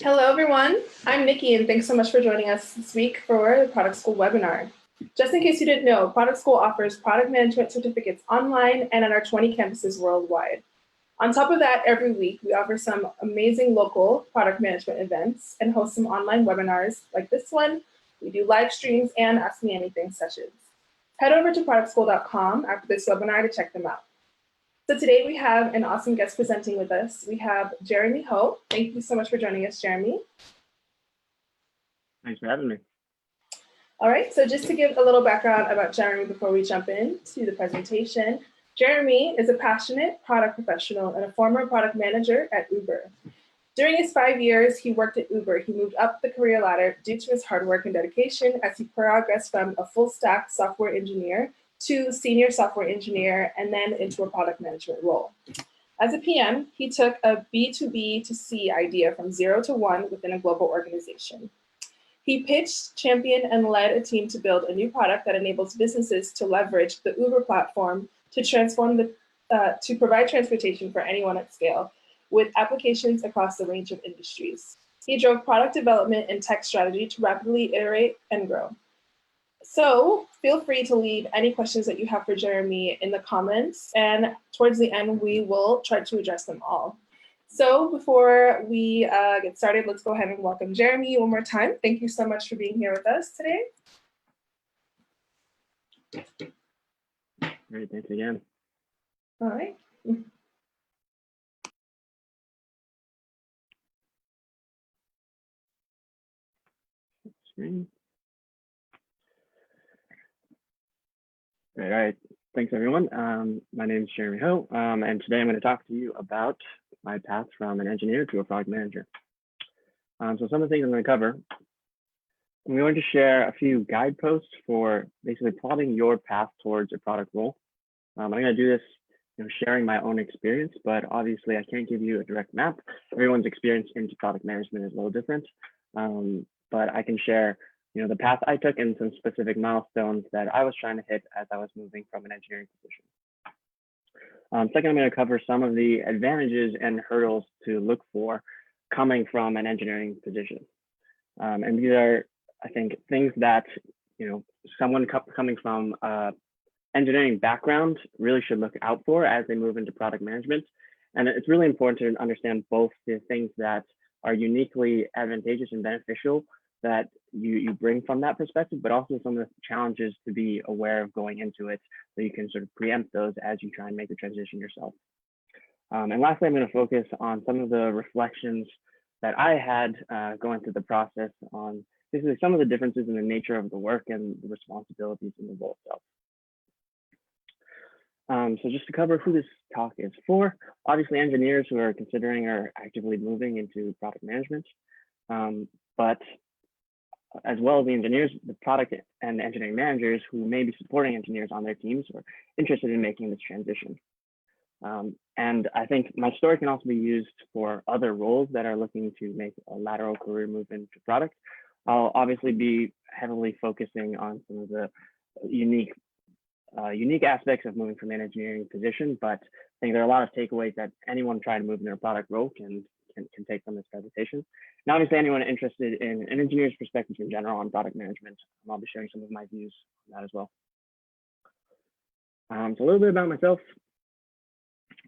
Hello, everyone. I'm Nikki, and thanks so much for joining us this week for the Product School webinar. Just in case you didn't know, Product School offers product management certificates online and at our 20 campuses worldwide. On top of that, every week we offer some amazing local product management events and host some online webinars like this one. We do live streams and Ask Me Anything sessions. Head over to productschool.com after this webinar to check them out. So today we have an awesome guest presenting with us. We have Jeremy Ho. Thank you so much for joining us, Jeremy. Thanks for having me. All right, so just to give a little background about Jeremy before we jump into the presentation, Jeremy is a passionate product professional and a former product manager at Uber. During his 5 years he worked at Uber, he moved up the career ladder due to his hard work and dedication as he progressed from a full stack software engineer to senior software engineer and then into a product management role. As a PM, he took a B2B2C idea from 0 to 1 within a global organization. He pitched, championed, and led a team to build a new product that enables businesses to leverage the Uber platform to to provide transportation for anyone at scale, with applications across the range of industries. He drove product development and tech strategy to rapidly iterate and grow. So feel free to leave any questions that you have for Jeremy in the comments, and towards the end, we will try to address them all. So before we get started, let's go ahead and welcome Jeremy one more time. Thank you so much for being here with us today. Great, thanks again. All right. Screen. All right, thanks everyone. My name is Jeremy Ho, and today I'm going to talk to you about my path from an engineer to a product manager. So some of the things I'm going to cover, I'm going to share a few guideposts for basically plotting your path towards a product role. I'm going to do this, sharing my own experience, but obviously I can't give you a direct map. Everyone's experience into product management is a little different, but I can share the path I took and some specific milestones that I was trying to hit as I was moving from an engineering position. Second, I'm going to cover some of the advantages and hurdles to look for coming from an engineering position. And these are, I think, things that someone coming from engineering background really should look out for as they move into product management. And it's really important to understand both the things that are uniquely advantageous and beneficial that you bring from that perspective, but also some of the challenges to be aware of going into it so you can sort of preempt those as you try and make the transition yourself. And lastly, I'm going to focus on some of the reflections that I had going through the process on basically some of the differences in the nature of the work and the responsibilities in the role itself. So just to cover who this talk is for, obviously engineers who are considering or actively moving into product management, but as well as the engineers, the product and engineering managers who may be supporting engineers on their teams or interested in making this transition. And I think my story can also be used for other roles that are looking to make a lateral career move into product. I'll obviously be heavily focusing on some of the unique aspects of moving from an engineering position, but I think there are a lot of takeaways that anyone trying to move into a product role can take from this presentation. And obviously anyone interested in an engineer's perspective in general on product management, I'll be sharing some of my views on that as well. So a little bit about myself.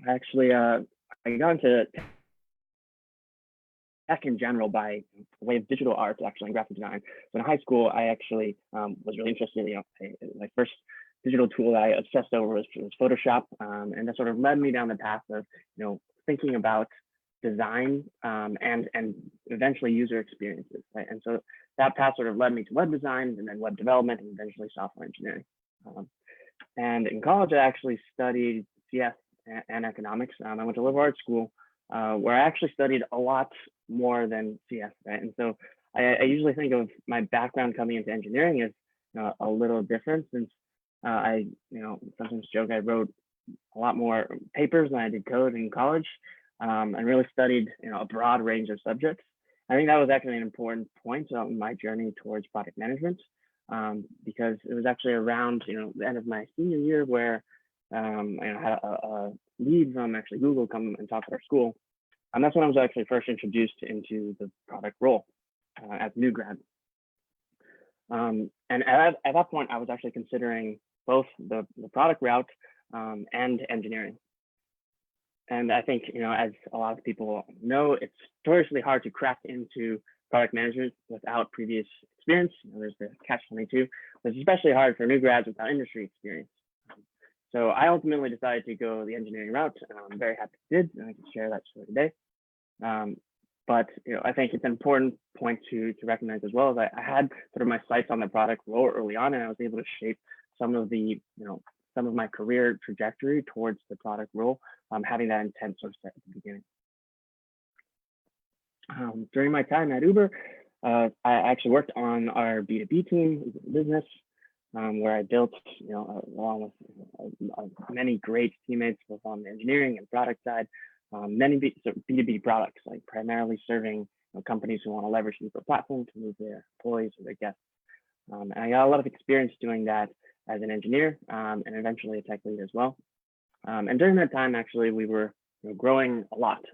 Actually, I got into tech in general by way of digital art, actually, and graphic design. So in high school, I actually was really interested, my first digital tool I obsessed over was Photoshop, and that sort of led me down the path of, thinking about design and eventually user experiences, right? And so that path sort of led me to web design and then web development and eventually software engineering. And in college, I actually studied CS and economics. I went to liberal arts school where I actually studied a lot more than CS, right? And so I usually think of my background coming into engineering as a little different, since I sometimes joke I wrote a lot more papers than I did code in college. And really studied a broad range of subjects. I think that was actually an important point in my journey towards product management, because it was actually around the end of my senior year where I had a lead from actually Google come and talk at our school, And that's when I was actually first introduced into the product role as a new grad. And at that point, I was actually considering both the product route and engineering. And I think, as a lot of people know, it's notoriously hard to crack into product management without previous experience. There's the catch-22, but it's especially hard for new grads without industry experience. So I ultimately decided to go the engineering route. I'm very happy I did, and I can share that story today. But I think it's an important point to recognize as well, is I had sort of my sights on the product role early on, and I was able to shape some of the, some of my career trajectory towards the product role, having that intent sort of set at the beginning. During my time at Uber, I actually worked on our B2B team business, where I built, along with many great teammates, both on the engineering and product side, many B2B products, like primarily serving companies who want to leverage the Uber platform to move their employees or their guests. And I got a lot of experience doing that as an engineer and eventually a tech lead as well. And during that time, actually, we were growing a lot.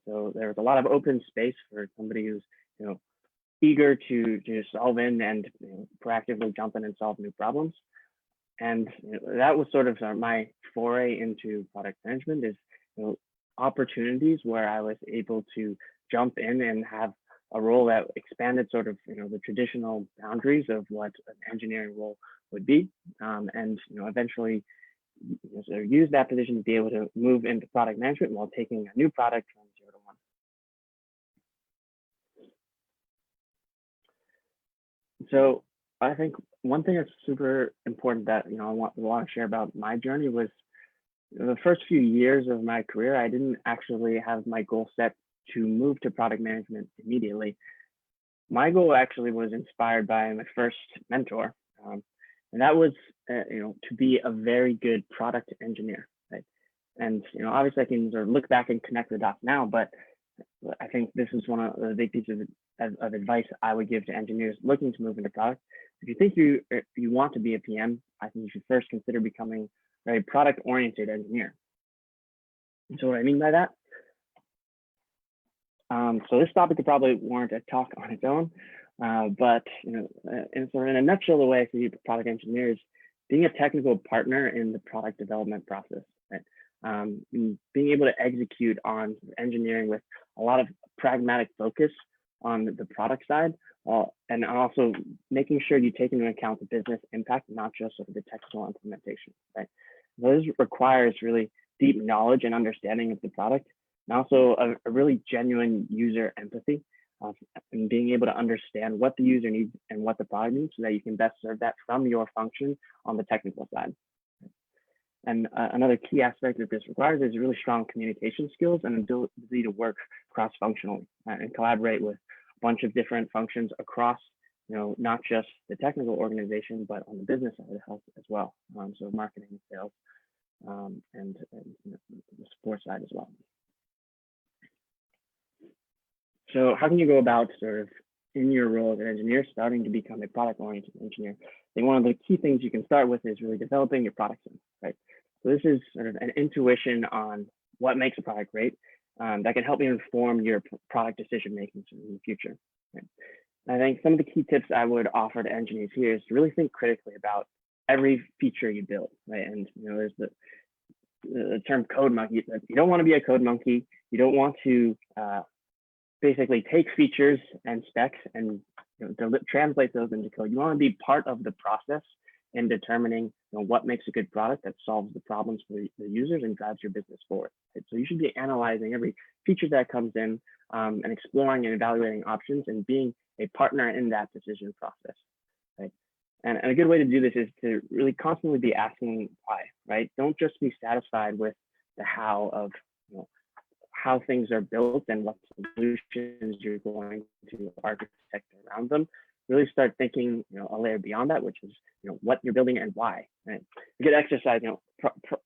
So there was a lot of open space for somebody who's eager to solve in and proactively jump in and solve new problems. And that was sort of my foray into product management, is opportunities where I was able to jump in and have a role that expanded sort of the traditional boundaries of what an engineering role would be, and eventually use that position to be able to move into product management while taking a new product from 0 to 1. So I think one thing that's super important that I want to share about my journey was the first few years of my career. I didn't actually have my goal set to move to product management immediately. My goal actually was inspired by my first mentor, and that was to be a very good product engineer, right? And obviously I can sort of look back and connect the dots now, but I think this is one of the big pieces of advice I would give to engineers looking to move into product. If you think you want to be a PM, I think you should first consider becoming a very product-oriented engineer. And so what I mean by that, so this topic could probably warrant a talk on its own, but in a nutshell, the way I see product engineers being a technical partner in the product development process, right? Being able to execute on engineering with a lot of pragmatic focus on the product side, and also making sure you take into account the business impact, not just sort of the technical implementation, right? This requires really deep knowledge and understanding of the product, and also a really genuine user empathy, and being able to understand what the user needs and what the product needs so that you can best serve that from your function on the technical side. And another key aspect that this requires is really strong communication skills and ability to work cross-functionally and collaborate with a bunch of different functions across, not just the technical organization, but on the business side of the house as well. So marketing, sales, and the support side as well. So how can you go about sort of in your role as an engineer starting to become a product-oriented engineer? I think one of the key things you can start with is really developing your product sense, right? So this is sort of an intuition on what makes a product great that can help you inform your product decision-making in the future. Right? I think some of the key tips I would offer to engineers here is to really think critically about every feature you build, right? And there's the term code monkey. You don't want to be a code monkey. You don't want to basically take features and specs and translate those into code. You want to be part of the process in determining what makes a good product that solves the problems for the users and drives your business forward. Right? So you should be analyzing every feature that comes in and exploring and evaluating options and being a partner in that decision process. Right? And a good way to do this is to really constantly be asking why. Right? Don't just be satisfied with the how of how things are built and what solutions you're going to architect around them. Really start thinking, a layer beyond that, which is, what you're building and why. Right? A good exercise,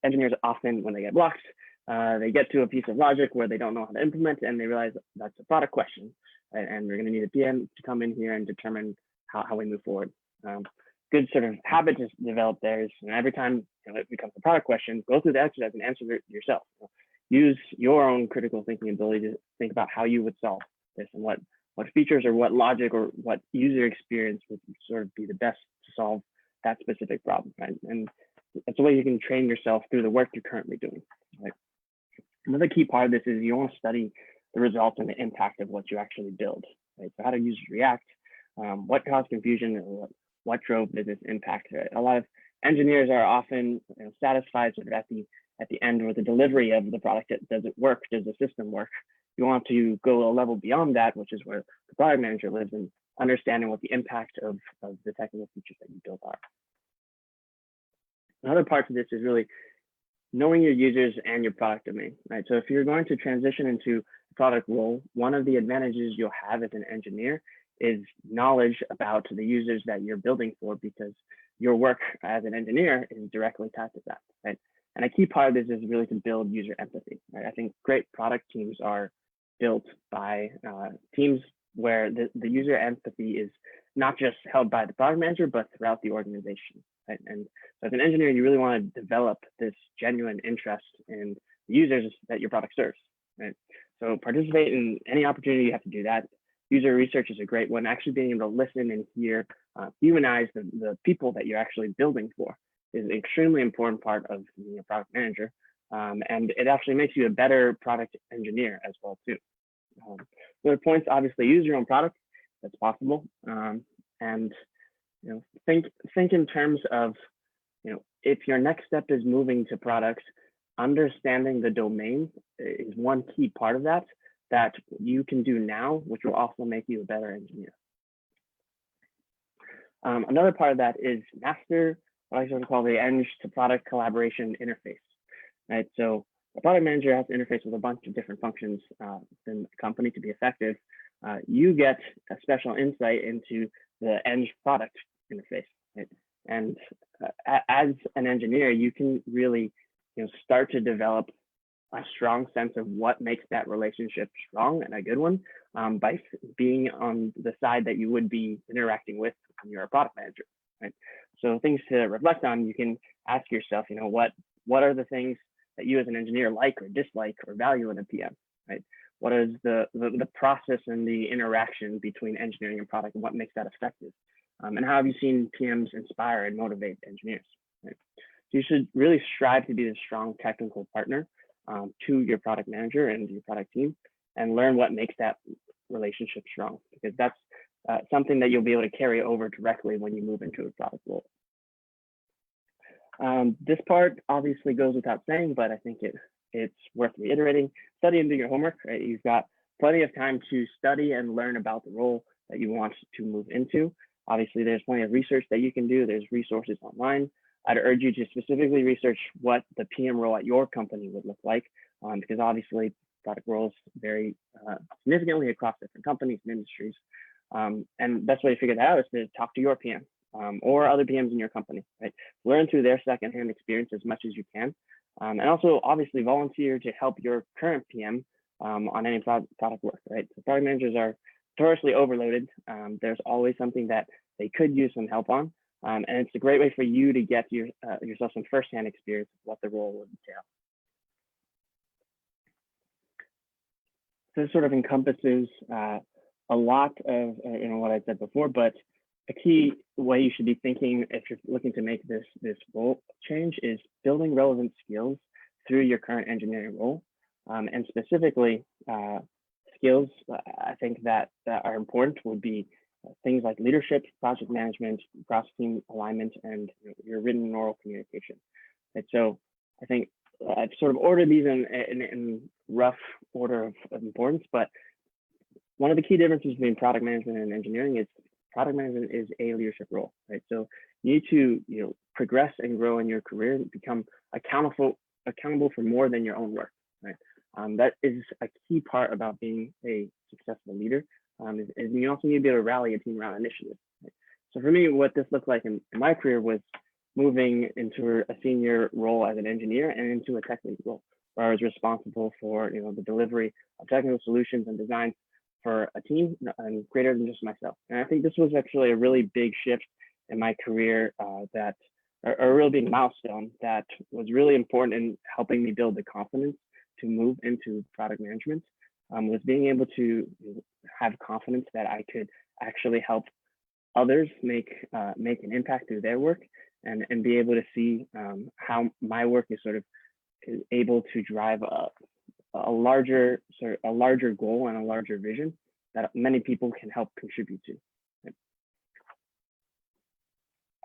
engineers often, when they get blocked, they get to a piece of logic where they don't know how to implement it, and they realize that's a product question, right? And we're going to need a PM to come in here and determine how we move forward. Good sort of habit to develop there is, every time it becomes a product question, go through the exercise and answer it yourself. use your own critical thinking ability to think about how you would solve this and what features or what logic or what user experience would sort of be the best to solve that specific problem, right? And that's the way you can train yourself through the work you're currently doing, right? Another key part of this is you want to study the results and the impact of what you actually build, right? So how do users react? What caused confusion or what drove business impact? Right? A lot of engineers are often satisfied sort of at the end with the delivery of the product. Does it work? Does the system work? You want to go a level beyond that, which is where the product manager lives, and understanding what the impact of the technical features that you build are. Another part of this is really knowing your users and your product domain, right? So if you're going to transition into a product role, one of the advantages you'll have as an engineer is knowledge about the users that you're building for, because your work as an engineer is directly tied to that, right? And a key part of this is really to build user empathy, right? I think great product teams are built by teams where the user empathy is not just held by the product manager, but throughout the organization, right? And so as an engineer, you really want to develop this genuine interest in the users that your product serves, right? So participate in any opportunity you have to do that. User research is a great one. Actually being able to listen and hear, humanize the people that you're actually building for is an extremely important part of being a product manager. And it actually makes you a better product engineer as well too. Other points, obviously use your own product, that's possible. And think in terms of, if your next step is moving to products, understanding the domain is one key part of that you can do now, which will also make you a better engineer. Another part of that is master what I sort of call the eng to product collaboration interface, right? So a product manager has to interface with a bunch of different functions within the company to be effective. You get a special insight into the eng product interface, right? And as an engineer, you can really start to develop a strong sense of what makes that relationship strong and a good one by being on the side that you would be interacting with when you're a product manager, right? So things to reflect on, you can ask yourself, what are the things that you as an engineer like or dislike or value in a PM, right? What is the process and the interaction between engineering and product, and what makes that effective? And how have you seen PMs inspire and motivate engineers, right? So you should really strive to be the strong technical partner to your product manager and your product team, and learn what makes that relationship strong, because that's something that you'll be able to carry over directly when you move into a product role. This part obviously goes without saying, but I think it's worth reiterating. Study and do your homework, right? You've got plenty of time to study and learn about the role that you want to move into. Obviously, there's plenty of research that you can do. There's resources online. I'd urge you to specifically research what the PM role at your company would look like, because obviously product roles vary significantly across different companies and industries. And the best way to figure that out is to talk to your PM or other PMs in your company, right? Learn through their secondhand experience as much as you can. And also obviously volunteer to help your current PM on any product work, right? So product managers are notoriously overloaded. There's always something that they could use some help on. And it's a great way for you to get yourself some firsthand experience of what the role would entail. So this sort of encompasses a lot of what I said before, but a key way you should be thinking if you're looking to make this role change is building relevant skills through your current engineering role, and specifically skills I think that are important would be things like leadership, project management, cross-team alignment, and your written and oral communication. And so I think I've sort of ordered these in rough order of importance, but one of the key differences between product management and engineering is product management is a leadership role, right? So you need to progress and grow in your career and become accountable for more than your own work, right? That is a key part about being a successful leader. And you also need to be able to rally a team around initiatives. Right? So for me, what this looked like in my career was moving into a senior role as an engineer and into a tech lead role, where I was responsible for the delivery of technical solutions and designs for a team and greater than just myself. And I think this was actually a really big shift in my career, a real big milestone that was really important in helping me build the confidence to move into product management was being able to have confidence that I could actually help others make an impact through their work, and be able to see how my work is sort of able to drive a larger goal and a larger vision that many people can help contribute to.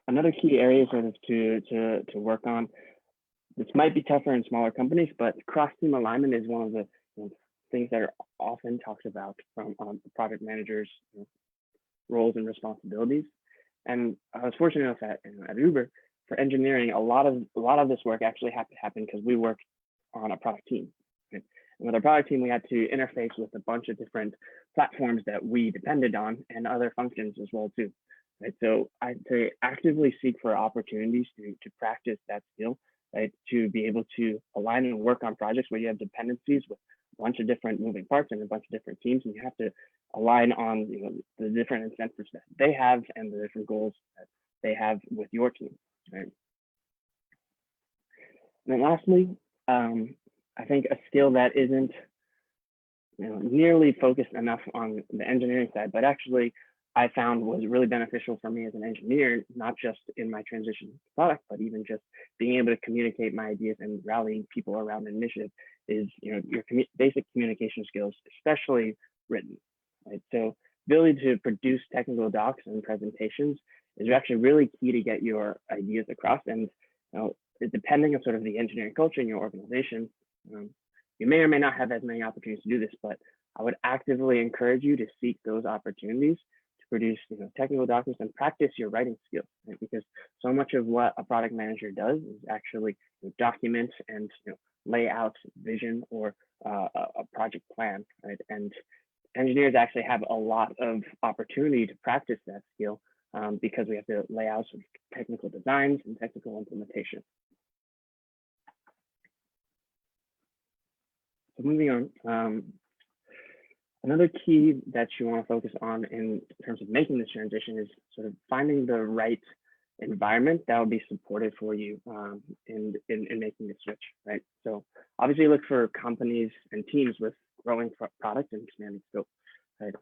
Another key area sort of to work on, this might be tougher in smaller companies, but cross-team alignment is one of the things that are often talked about from project managers' roles and responsibilities. And I was fortunate enough at Uber, for engineering, a lot of this work actually had to happen because we work on a product team. Right? And with our product team, we had to interface with a bunch of different platforms that we depended on and other functions as well too. Right? So I had to actively seek for opportunities to practice that skill, right? To be able to align and work on projects where you have dependencies with a bunch of different moving parts and a bunch of different teams, and you have to align on the different incentives that they have and the different goals that they have with your team. Right. And then lastly, I think a skill that isn't nearly focused enough on the engineering side, but actually I found was really beneficial for me as an engineer, not just in my transition to product, but even just being able to communicate my ideas and rallying people around an initiative, is your basic communication skills, especially written. Right. So ability to produce technical docs and presentations is actually really key to get your ideas across. And depending on sort of the engineering culture in your organization, you may or may not have as many opportunities to do this, but I would actively encourage you to seek those opportunities to produce technical documents and practice your writing skills, right? Because so much of what a product manager does is actually document and lay out vision or a project plan, right? And engineers actually have a lot of opportunity to practice that skill because we have to lay out some technical designs and technical implementation. So moving on, another key that you want to focus on in terms of making this transition is sort of finding the right environment that will be supportive for you in making the switch, right? So obviously look for companies and teams with growing product and expanding scope, right?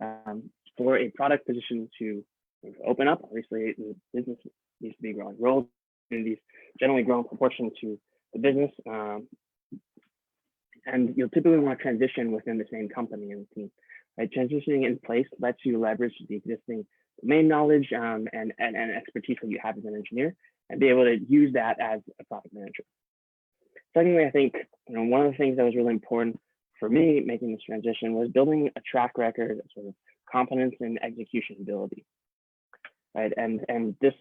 For a product position to open up, obviously the business needs to be growing. Roles opportunities generally grow in proportion to the business, and you'll typically want to transition within the same company and team. Right? Transitioning in place lets you leverage the existing domain knowledge and expertise that you have as an engineer, and be able to use that as a product manager. Secondly, I think one of the things that was really important for me making this transition was building a track record of sort of competence and execution ability. Right, and this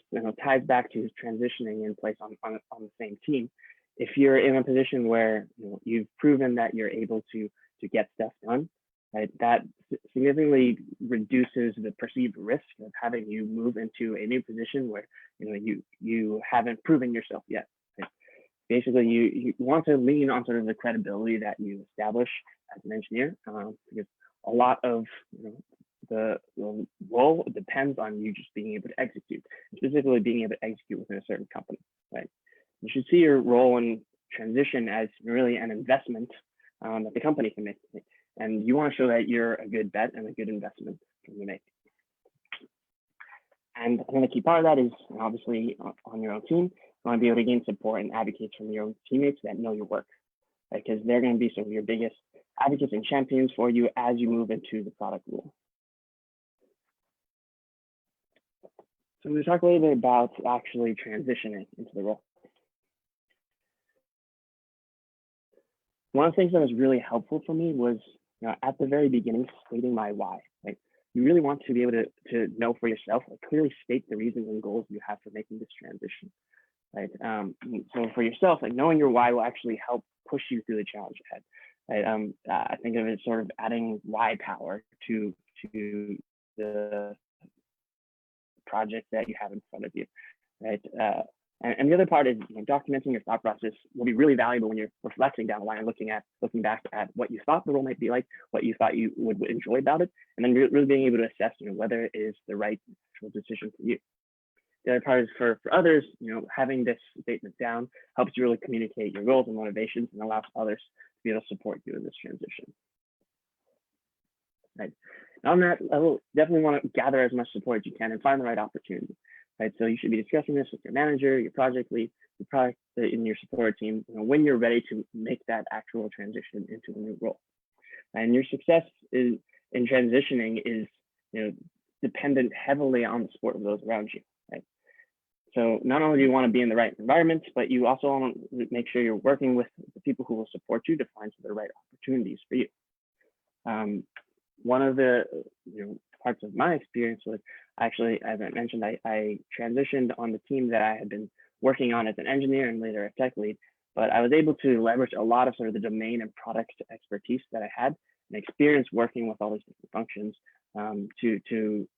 ties back to transitioning in place on the same team. If you're in a position where you've proven that you're able to get stuff done, right, that significantly reduces the perceived risk of having you move into a new position where you haven't proven yourself yet. Right? Basically, you want to lean on sort of the credibility that you establish as an engineer, because a lot of the role depends on you just being able to execute, specifically being able to execute within a certain company, right? You should see your role in transition as really an investment that the company can make. And you want to show that you're a good bet and a good investment for you to make. And another key part of that is obviously on your own team, you want to be able to gain support and advocate from your own teammates that know your work, right? Because they're going to be some of your biggest advocates and champions for you as you move into the product role. So I'm going to talk a little bit about actually transitioning into the role. One of the things that was really helpful for me was at the very beginning, stating my why. Right? You really want to be able to know for yourself, clearly state the reasons and goals you have for making this transition. Right? So for yourself, knowing your why will actually help push you through the challenge ahead. Right? I think of it as sort of adding why power to the project that you have in front of you, right? And the other part is documenting your thought process will be really valuable when you're reflecting down the line and looking back at what you thought the role might be like, what you thought you would enjoy about it, and then really being able to assess whether it is the right decision for you. the other part is for others, having this statement down helps you really communicate your goals and motivations and allows others to be able to support you in this transition. Right. On that level, definitely want to gather as much support as you can and find the right opportunity. Right. So you should be discussing this with your manager, your project lead, your product in your support team, when you're ready to make that actual transition into a new role. And your success in transitioning is, dependent heavily on the support of those around you. Right. So not only do you want to be in the right environment, but you also want to make sure you're working with the people who will support you to find the right opportunities for you. One of the parts of my experience was actually, as I mentioned, I transitioned on the team that I had been working on as an engineer and later a tech lead, but I was able to leverage a lot of sort of the domain and product expertise that I had and experience working with all these different functions to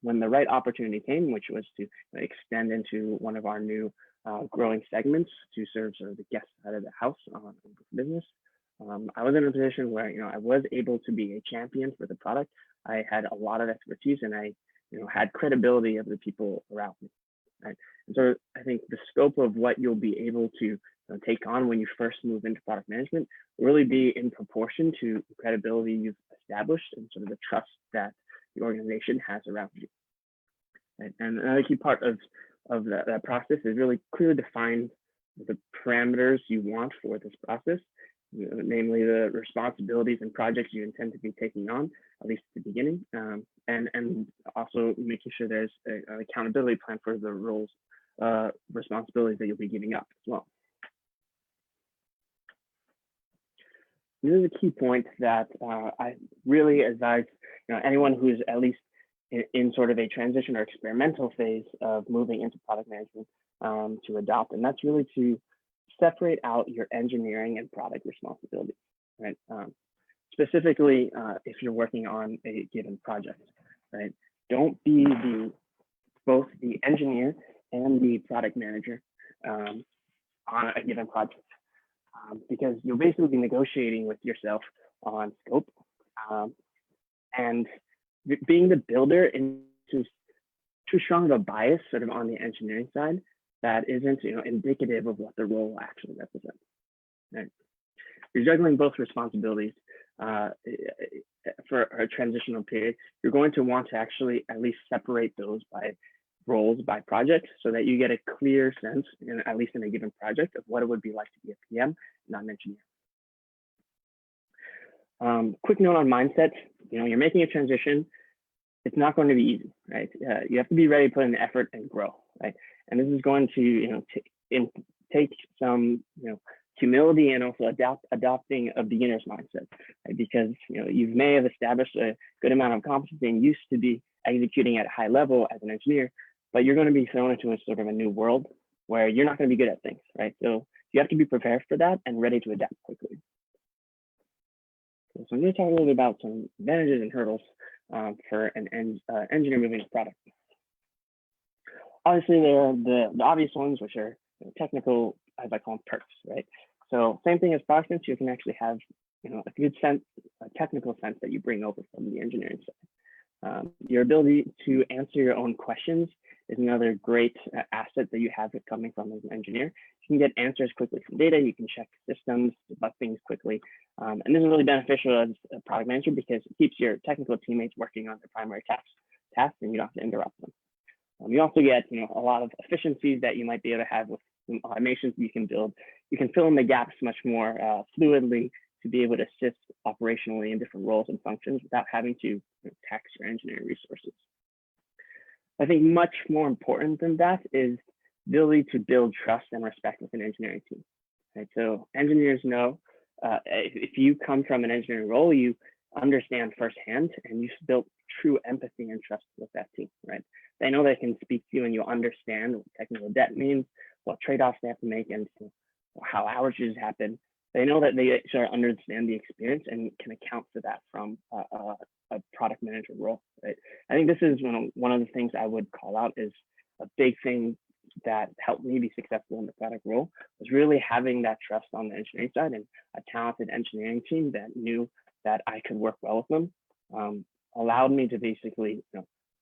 when the right opportunity came, which was to extend into one of our new growing segments to serve sort of the guest side of the house on business. I was in a position where I was able to be a champion for the product. I had a lot of expertise, and I had credibility of the people around me. Right? And so I think the scope of what you'll be able to take on when you first move into product management will really be in proportion to the credibility you've established and sort of the trust that the organization has around you. Right? And another key part of that process is really clearly define the parameters you want for this process, namely the responsibilities and projects you intend to be taking on, at least at the beginning, and also making sure there's an accountability plan for the roles, responsibilities that you'll be giving up as well. This is a key point that I really advise anyone who's at least in sort of a transition or experimental phase of moving into product management to adopt, and that's really to separate out your engineering and product responsibilities, right? Specifically, if you're working on a given project, right? Don't be both the engineer and the product manager on a given project, because you'll basically be negotiating with yourself on scope, and being the builder into too strong of a bias sort of on the engineering side that isn't indicative of what the role actually represents. Right? You're juggling both responsibilities for a transitional period. You're going to want to actually at least separate those by roles, by projects, so that you get a clear sense, at least in a given project, of what it would be like to be a PM, not an engineer. Quick note on mindset. You're making a transition. It's not going to be easy, right? You have to be ready to put in the effort and grow, right? And this is going to, take some, humility and also adopting a beginner's mindset, right? Because you may have established a good amount of competency and used to be executing at a high level as an engineer, but you're going to be thrown into a sort of a new world where you're not going to be good at things, right? So you have to be prepared for that and ready to adapt quickly. So I'm going to talk a little bit about some advantages and hurdles for an engineer moving to product. Obviously, there are the obvious ones, which are technical, as I call them, perks, right? So same thing as product sense, you can actually have a good sense, a technical sense that you bring over from the engineering side. Your ability to answer your own questions is another great asset that you have coming from as an engineer. You can get answers quickly from data, you can check systems, debug things quickly. And this is really beneficial as a product manager because it keeps your technical teammates working on their primary tasks and you don't have to interrupt them. You also get a lot of efficiencies that you might be able to have with some automations you can build. You can fill in the gaps much more fluidly to be able to assist operationally in different roles and functions without having to tax your engineering resources. I think much more important than that is the ability to build trust and respect with an engineering team. Right? So engineers know if you come from an engineering role, you understand firsthand and you've built true empathy and trust with that team, right? They know they can speak to you and you'll understand what technical debt means, what trade-offs they have to make, and how outages happen. They know that they sort of understand the experience and can account for that from a product manager role, right? I think this is one of the things I would call out is a big thing that helped me be successful in the product role was really having that trust on the engineering side and a talented engineering team that knew that I could work well with them, allowed me to basically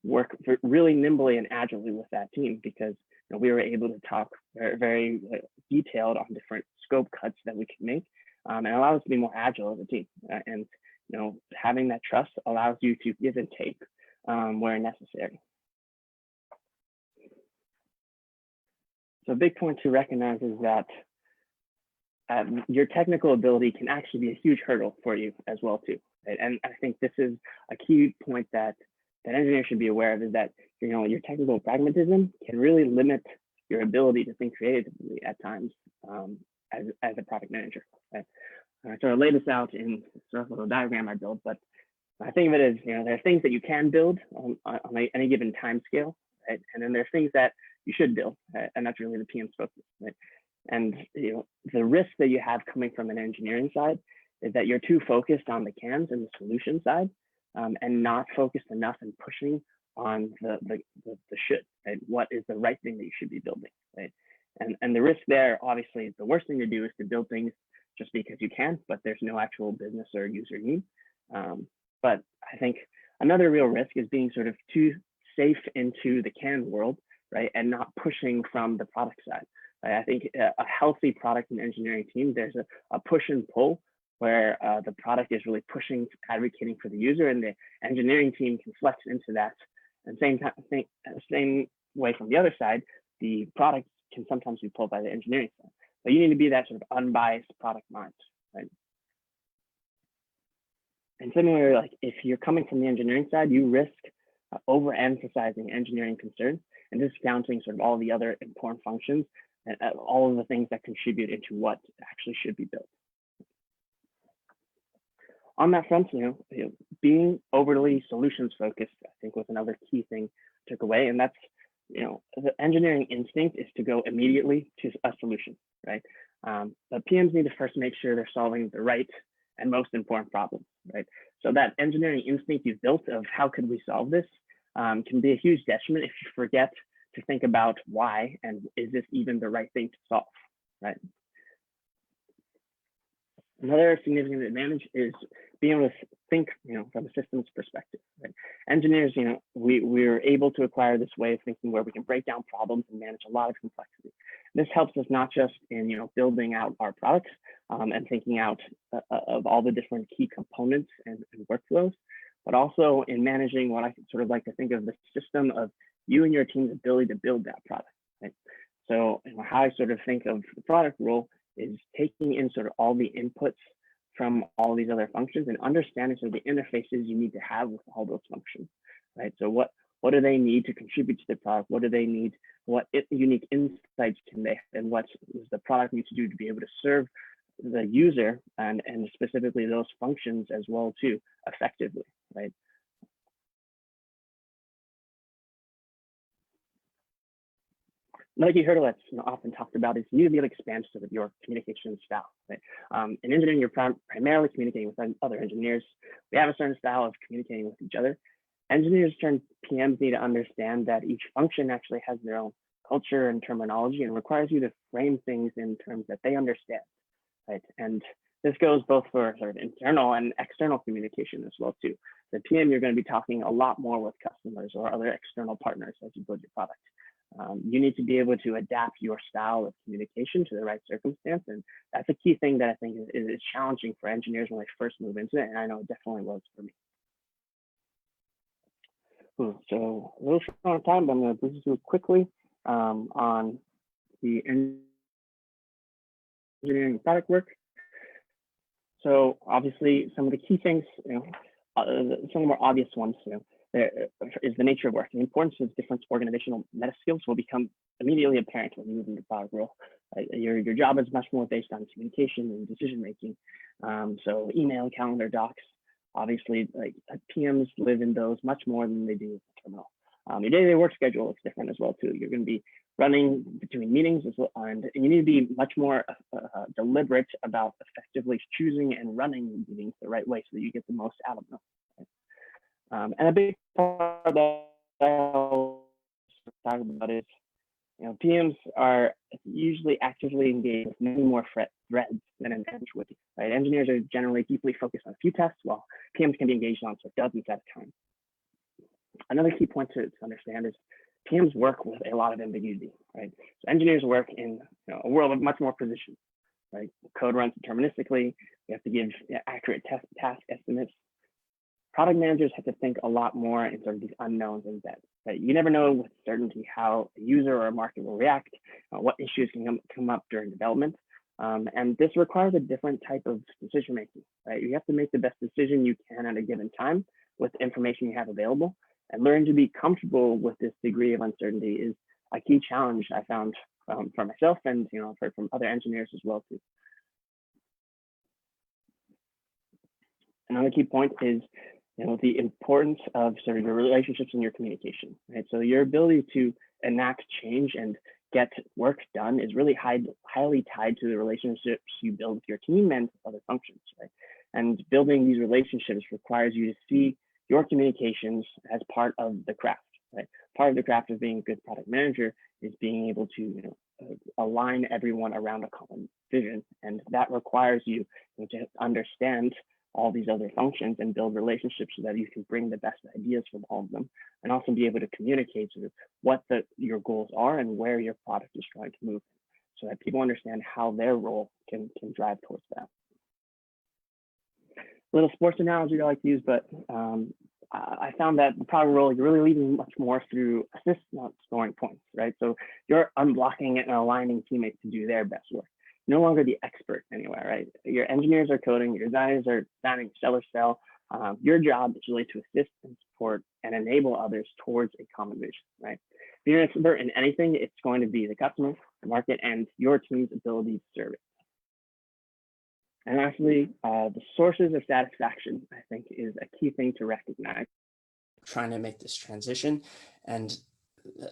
work really nimbly and agilely with that team, because we were able to talk very detailed on different scope cuts that we could make, and allow us to be more agile as a team. And having that trust allows you to give and take where necessary. So a big point to recognize is that your technical ability can actually be a huge hurdle for you as well too. Right? And I think this is a key point that engineers should be aware of, is that your technical pragmatism can really limit your ability to think creatively at times as a product manager. Right? So I lay this out in sort of a little diagram I built, but I think of it as, there are things that you can build on any given time scale, right? And then there's things that you should build, right? And that's really the PM's focus, right? And the risk that you have coming from an engineering side is that you're too focused on the cans and the solution side, and not focused enough and pushing on the should, right? What is the right thing that you should be building, right? And the risk there, obviously, the worst thing to do is to build things just because you can, but there's no actual business or user need. But I think another real risk is being sort of too safe into the can world, right? And not pushing from the product side. Right? I think a healthy product and engineering team, there's a push and pull where the product is really pushing, advocating for the user, and the engineering team can flex into that. And same way from the other side, the product can sometimes be pulled by the engineering side. But you need to be that sort of unbiased product mind, right? And similarly, like if you're coming from the engineering side, you risk overemphasizing engineering concerns and discounting sort of all the other important functions and all of the things that contribute into what actually should be built. On that front, being overly solutions focused, I think, was another key thing I took away, and that's the engineering instinct is to go immediately to a solution, right? But PMs need to first make sure they're solving the right and most important problems, right? So that engineering instinct you've built of how could we solve this can be a huge detriment if you forget to think about why and is this even the right thing to solve, right? Another significant advantage is being able to think, from a systems perspective. Right? Engineers, we're able to acquire this way of thinking where we can break down problems and manage a lot of complexity. This helps us not just in building out our products and thinking out of all the different key components and workflows, but also in managing what I sort of like to think of the system of you and your team's ability to build that product. Right? So how I sort of think of the product role is taking in sort of all the inputs from all these other functions and understanding sort of the interfaces you need to have with all those functions, right? So what do they need to contribute to the product? What do they need? What unique insights can they have? And what does the product need to do to be able to serve the user and specifically those functions as well too effectively, right? Like you heard that's often talked about is you need to be able to expand sort of your communication style. Right? In engineering, you're primarily communicating with other engineers. We have a certain style of communicating with each other. Engineers turned PMs need to understand that each function actually has their own culture and terminology and requires you to frame things in terms that they understand. Right? And this goes both for sort of internal and external communication as well too. The PM, you're going to be talking a lot more with customers or other external partners as you build your product. You need to be able to adapt your style of communication to the right circumstance. And that's a key thing that I think is challenging for engineers when they first move into it. And I know it definitely was for me. So a little short on time, but I'm going to breeze through quickly on the engineering product work. So obviously some of the key things, some of the more obvious ones, there is the nature of work. The importance of different organizational meta skills will become immediately apparent when you move into product role. Your job is much more based on communication and decision making. So email, calendar, docs, obviously like PMs live in those much more than they do terminal. Your day-to-day work schedule is different as well too. You're going to be running between meetings as well, and you need to be much more deliberate about effectively choosing and running meetings the right way so that you get the most out of them. And a big part of that I'll talk about is, PMs are usually actively engaged with many more threads than an engineer would be. Right? Engineers are generally deeply focused on a few tests, while PMs can be engaged on dozens at a time. Another key point to understand is teams work with a lot of ambiguity, right? So engineers work in a world of much more precision, right? Code runs deterministically. We have to give accurate task estimates. Product managers have to think a lot more in sort of these unknowns and that, right? You never know with certainty how a user or a market will react, what issues can come up during development. And this requires a different type of decision making, right? You have to make the best decision you can at a given time with information you have available, and learn to be comfortable with this degree of uncertainty is a key challenge I found for myself, and I've heard from other engineers as well too. Another key point is the importance of sort of your relationships and your communication, right? So your ability to enact change and get work done is really highly tied to the relationships you build with your team and other functions, right? And building these relationships requires you to see your communications as part of the craft, right? Part of the craft of being a good product manager is being able to align everyone around a common vision, and that requires you to understand all these other functions and build relationships so that you can bring the best ideas from all of them, and also be able to communicate sort of what your goals are and where your product is trying to move, so that people understand how their role can drive towards that. A little sports analogy I like to use, but I found that the product role, you're really leading much more through assists, not scoring points, right? So you're unblocking and aligning teammates to do their best work. No longer the expert anywhere, right? Your engineers are coding, your designers are designing seller sell. Your job is really to assist and support and enable others towards a common vision, right? If you're an expert in anything, it's going to be the customer, the market, and your team's ability to serve it. And lastly, the sources of satisfaction, I think, is a key thing to recognize. Trying to make this transition, and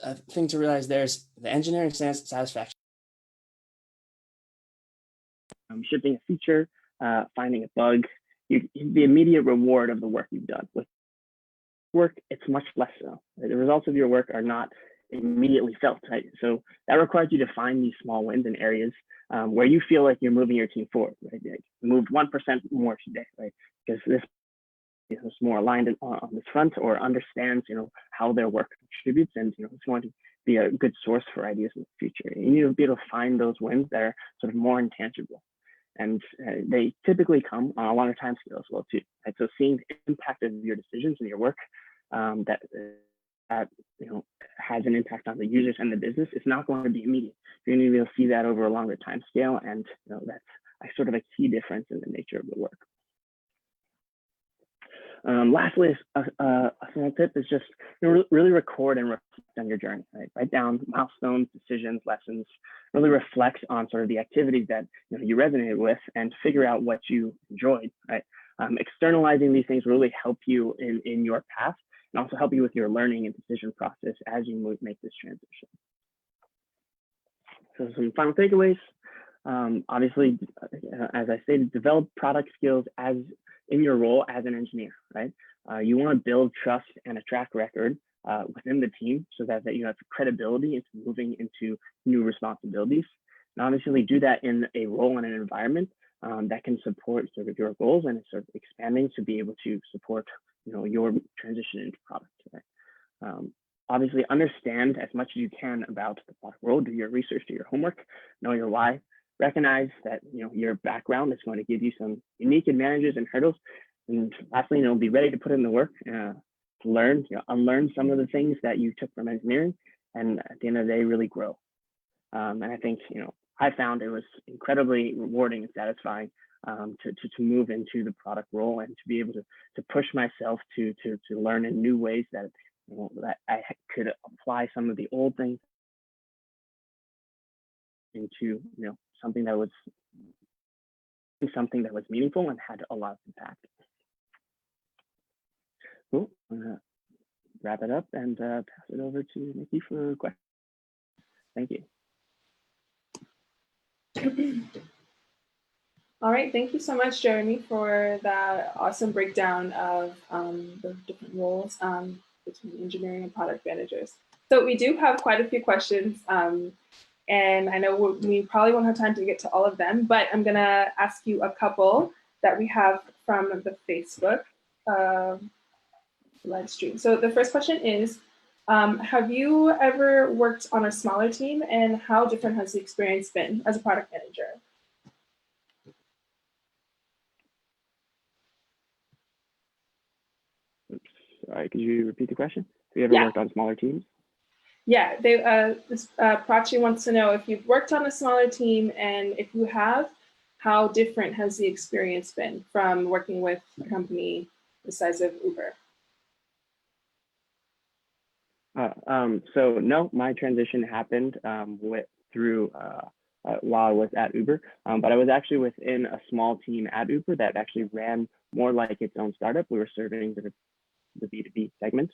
a thing to realize there's the engineering satisfaction. Shipping a feature, finding a bug, the immediate reward of the work you've done. With work, it's much less so. The results of your work are not immediately felt, right? So that requires you to find these small wins in areas where you feel like you're moving your team forward, right? Like moved 1% more today, right? Because this is more aligned on this front, or understands, how their work contributes, and it's going to be a good source for ideas in the future. You need to be able to find those wins that are sort of more intangible, and they typically come on a longer time scale as well too. Right? So seeing the impact of your decisions and your work that has an impact on the users and the business, it's not going to be immediate. You're going to be able to see that over a longer time scale, and that's sort of a key difference in the nature of the work. Lastly, a small tip is just really record and reflect on your journey. Right? Write down milestones, decisions, lessons. Really reflect on sort of the activities that you resonated with, and figure out what you enjoyed. Right? Externalizing these things really help you in your path, and also help you with your learning and decision process as you make this transition. So some final takeaways. Obviously, as I stated, develop product skills in your role as an engineer, right? You want to build trust and a track record within the team, so that you have credibility into moving into new responsibilities. And obviously do that in a role and an environment that can support sort of your goals, and it's sort of expanding to be able to support your transition into product. Right? Obviously understand as much as you can about the product role, do your research, do your homework, know your why. Recognize that your background is going to give you some unique advantages and hurdles, and lastly, be ready to put in the work to learn, unlearn some of the things that you took from engineering, and at the end of the day, really grow. And I think I found it was incredibly rewarding and satisfying to move into the product role, and to be able to push myself to learn in new ways that that I could apply some of the old things into something that was meaningful and had a lot of impact. Cool. I'm gonna wrap it up and pass it over to Nikki for questions. Thank you. All right, thank you so much, Jeremy, for that awesome breakdown of the different roles between engineering and product managers. So we do have quite a few questions, and I know we probably won't have time to get to all of them, but I'm gonna ask you a couple that we have from the Facebook live stream. So the first question is, have you ever worked on a smaller team, and how different has the experience been as a product manager? Oops, sorry, could you repeat the question? Have you ever Yeah. worked on smaller teams? Yeah, this Prachi wants to know if you've worked on a smaller team, and if you have, how different has the experience been from working with a company the size of Uber? So no, my transition happened through while I was at Uber, but I was actually within a small team at Uber that actually ran more like its own startup. We were serving the B2B segment.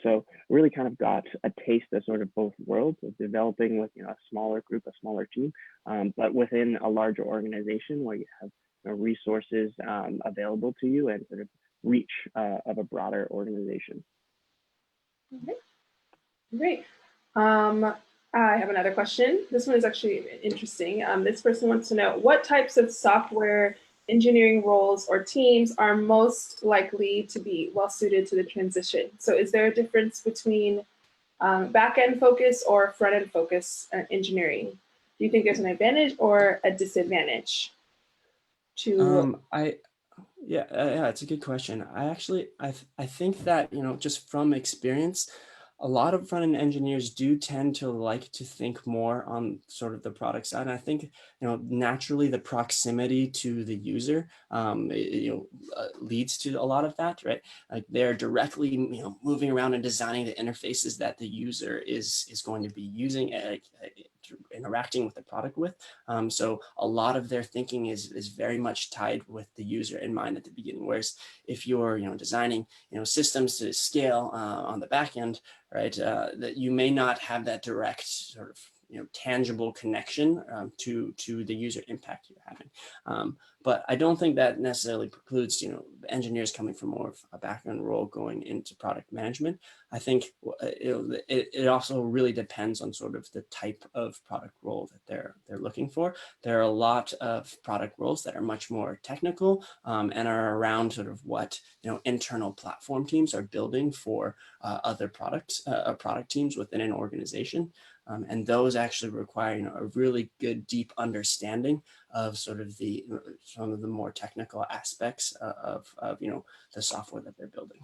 So really kind of got a taste of sort of both worlds of developing with a smaller group, a smaller team, but within a larger organization where you have resources available to you and sort of reach of a broader organization. Okay. Great. I have another question. This one is actually interesting. This person wants to know what types of software engineering roles or teams are most likely to be well suited to the transition. So is there a difference between back-end focus or front-end focus engineering? Do you think there's an advantage or a disadvantage to? Yeah, it's a good question. I think that, just from experience, a lot of front-end engineers do tend to like to think more on sort of the product side. And I think, naturally the proximity to the user, leads to a lot of that, right? Like they're directly, moving around and designing the interfaces that the user is going to be using, interacting with the product with. So a lot of their thinking is very much tied with the user in mind at the beginning. Whereas if you're, designing, systems to scale on the back end, right, that you may not have that direct sort of tangible connection to the user impact you're having. But I don't think that necessarily precludes engineers coming from more of a background role going into product management. I think it also really depends on sort of the type of product role that they're looking for. There are a lot of product roles that are much more technical and are around sort of what internal platform teams are building for other product teams within an organization. And those actually require a really good, deep understanding of sort of some of the more technical aspects of the software that they're building.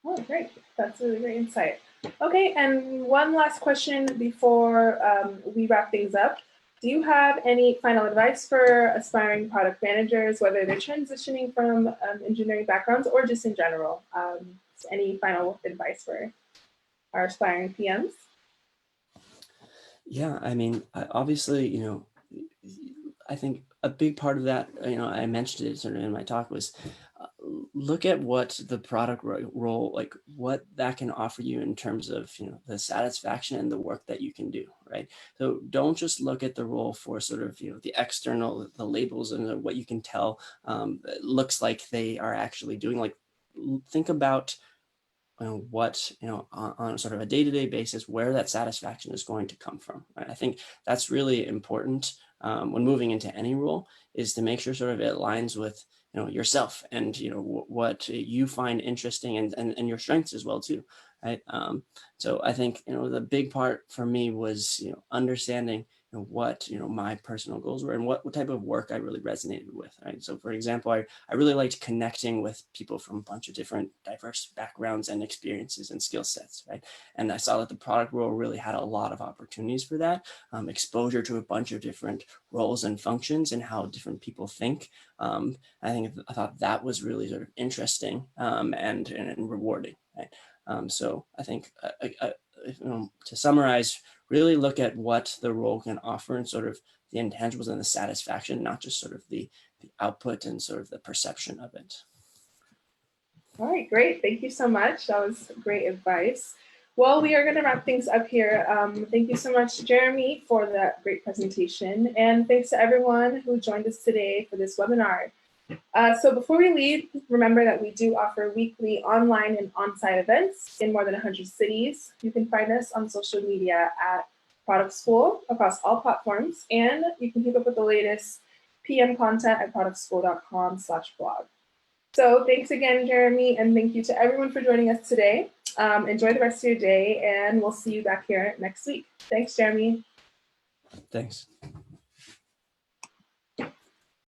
Oh, great. That's a really great insight. Okay, and one last question before we wrap things up. Do you have any final advice for aspiring product managers, whether they're transitioning from engineering backgrounds or just in general? Any final advice for our aspiring PMs? Yeah, I mean, obviously, I think a big part of that, I mentioned it sort of in my talk, was look at what the product role, like what that can offer you in terms of, the satisfaction and the work that you can do, right? So don't just look at the role for sort of, the external, the labels and what you can tell it looks like they are actually doing. Like, think about what on sort of a day-to-day basis where that satisfaction is going to come from, right? I think that's really important when moving into any role, is to make sure sort of it aligns with yourself and what you find interesting and your strengths as well too, right? So I think the big part for me was understanding what my personal goals were and what type of work I really resonated with, right? So for example, I really liked connecting with people from a bunch of different diverse backgrounds and experiences and skill sets, right? And I saw that the product role really had a lot of opportunities for that, exposure to a bunch of different roles and functions and how different people think. I thought that was really sort of interesting and rewarding, right? So I think to summarize, really look at what the role can offer and sort of the intangibles and the satisfaction, not just sort of the output and sort of the perception of it. All right, great. Thank you so much. That was great advice. Well, we are going to wrap things up here. Thank you so much, Jeremy, for that great presentation. And thanks to everyone who joined us today for this webinar. So before we leave, remember that we do offer weekly online and on-site events in more than 100 cities. You can find us on social media at Product School across all platforms, and you can keep up with the latest PM content at productschool.com/blog. So thanks again, Jeremy, and thank you to everyone for joining us today. Enjoy the rest of your day, and we'll see you back here next week. Thanks, Jeremy. Thanks.